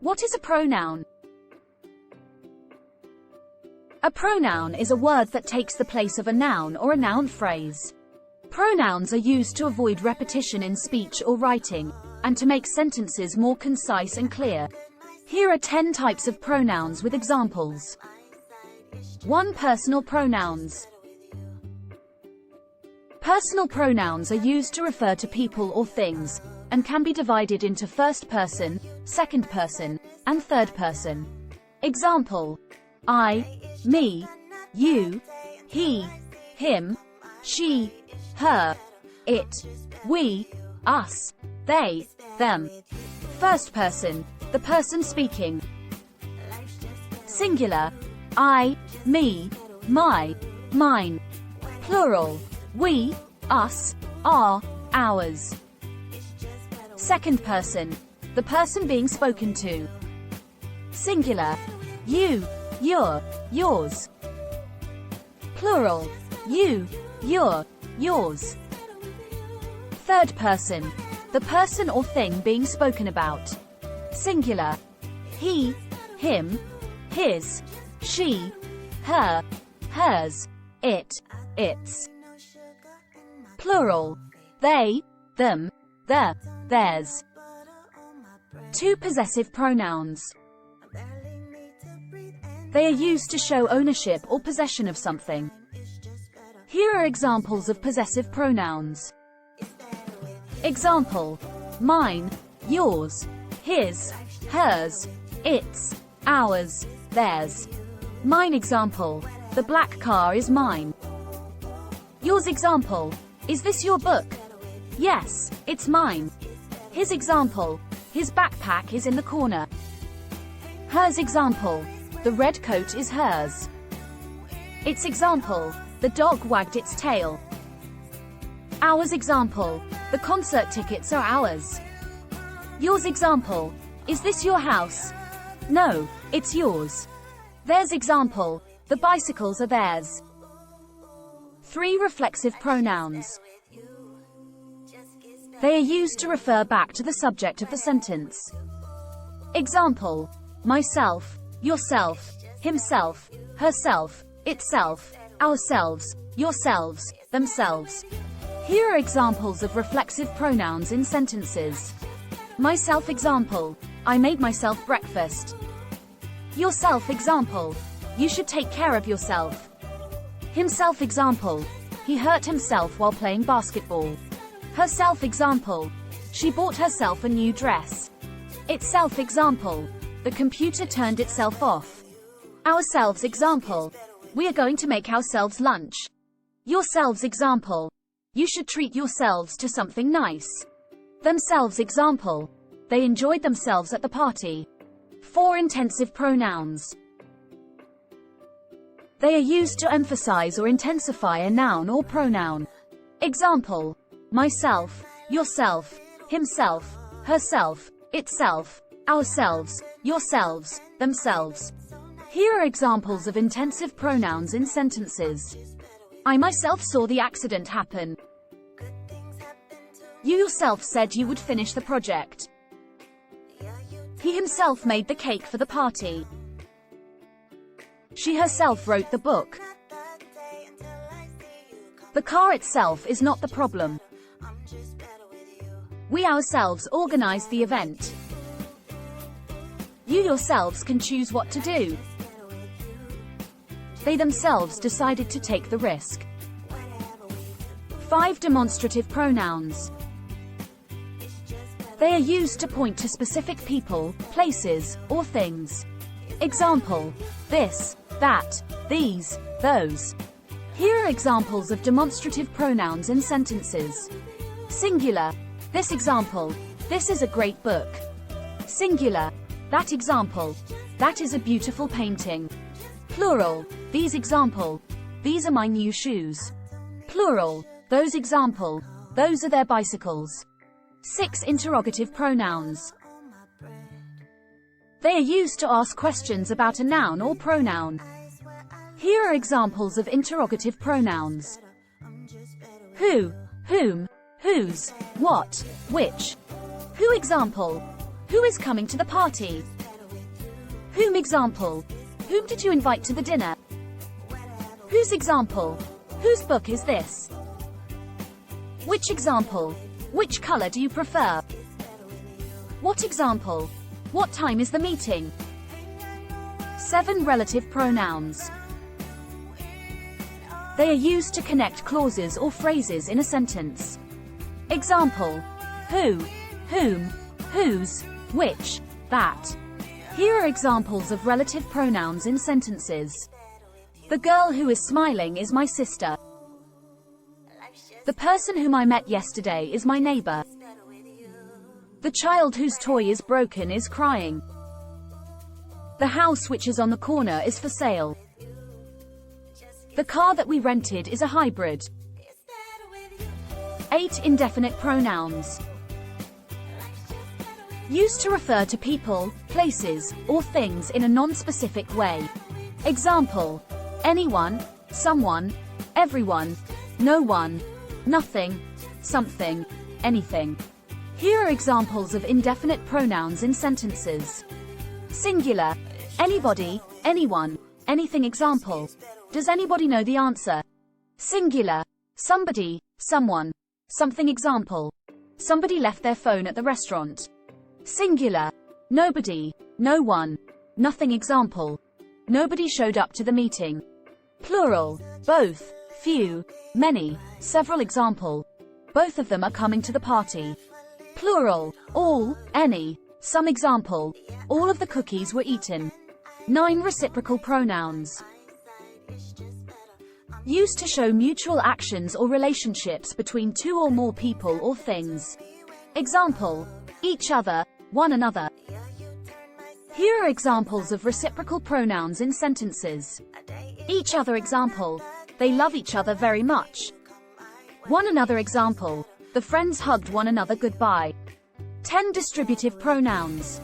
What is a pronoun? A pronoun is a word that takes the place of a noun or a noun phrase. Pronouns are used to avoid repetition in speech or writing, and to make sentences more concise and clear. Here are 10 types of pronouns with examples. 1. Personal pronouns. Personal pronouns are used to refer to people or things, and can be divided into first person, second person, and third person. Example: I, me, you, he, him, she, her, it, we, us, they, them. First person, the person speaking. Singular: I, me, my, mine. Plural: we, us, our, ours. Second person, the person being spoken to. Singular: you, your, yours. Plural: you, your, yours. Third person, the person or thing being spoken about. Singular: he, him, his, she, her, hers, it, its. Plural: they, them, their, theirs. 2. Possessive pronouns. They are used to show ownership or possession of something. Here are examples of possessive pronouns. Example: mine, yours, his, hers, its, ours, theirs. Mine example: the black car is mine. Yours example: is this your book? Yes, it's mine. His example: his backpack is in the corner. Hers example: the red coat is hers. Its example: the dog wagged its tail. Ours example: the concert tickets are ours. Yours example: is this your house? No, it's yours. Theirs example: the bicycles are theirs. 3. Reflexive pronouns. They are used to refer back to the subject of the sentence. Example: myself, yourself, himself, herself, itself, ourselves, yourselves, themselves. Here are examples of reflexive pronouns in sentences. Myself example: I made myself breakfast. Yourself example: you should take care of yourself. Himself example: he hurt himself while playing basketball. Herself example: she bought herself a new dress. Itself example: the computer turned itself off. Ourselves example: we are going to make ourselves lunch. Yourselves example: you should treat yourselves to something nice. Themselves example: they enjoyed themselves at the party. 4. Intensive pronouns. They are used to emphasize or intensify a noun or pronoun. Example: myself, yourself, himself, herself, itself, ourselves, yourselves, themselves. Here are examples of intensive pronouns in sentences. I myself saw the accident happen. You yourself said you would finish the project. He himself made the cake for the party. She herself wrote the book. The car itself is not the problem. We ourselves organized the event. You yourselves can choose what to do. They themselves decided to take the risk. 5. Demonstrative pronouns. They are used to point to specific people, places, or things. Example: this, that, these, those. Here are examples of demonstrative pronouns in sentences. Singular: this example: this is a great book. Singular: that example: that is a beautiful painting. Plural: these example: these are my new shoes. Plural: those example: those are their bicycles. 6. Interrogative pronouns. They are used to ask questions about a noun or pronoun. Here are examples of interrogative pronouns. Who, whom, whose, what, which. Who example: who is coming to the party? Whom example. Whom did you invite to the dinner? Whose example. Whose book is this? Which example. Which color do you prefer? What example. What time is the meeting? 7 relative pronouns. They are used to connect clauses or phrases in a sentence. Example. Who, whom, whose, which, that. Here are examples of relative pronouns in sentences. The girl who is smiling is my sister. The person whom I met yesterday is my neighbor. The child whose toy is broken is crying. The house which is on the corner is for sale. The car that we rented is a hybrid. 8 indefinite pronouns. Used to refer to people, places, or things in a non-specific way. Example. Anyone, someone, everyone, no one, nothing, something, anything. Here are examples of indefinite pronouns in sentences. Singular. Anybody, anyone, anything. Example. Does anybody know the answer? Singular. Somebody, someone, something. Example. Somebody left their phone at the restaurant. Singular. Nobody, no one, nothing. Example. Nobody showed up to the meeting. Plural. Both, few, many, several. Example. Both of them are coming to the party. Plural. All, any, some. Example. All of the cookies were eaten. 9 reciprocal pronouns. Used to show mutual actions or relationships between 2 or more people or things. Example. Each other, one another. Here are examples of reciprocal pronouns in sentences. Each other. Example. They love each other very much. One another. Example. The friends hugged one another goodbye. 10 distributive pronouns.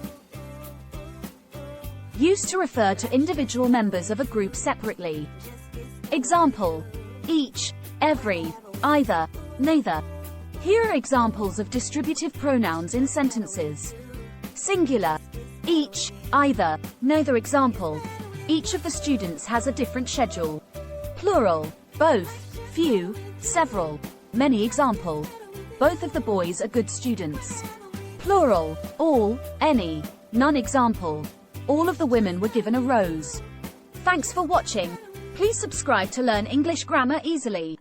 Used to refer to individual members of a group separately. Example. Each, every, either, neither. Here are examples of distributive pronouns in sentences. Singular. Each, either, neither. Example. Each of the students has a different schedule. Plural. Both, few, several, many. Example. Both of the boys are good students. Plural. All, any, none. Example. All of the women were given a rose. Thanks for watching. Please subscribe to learn English grammar easily.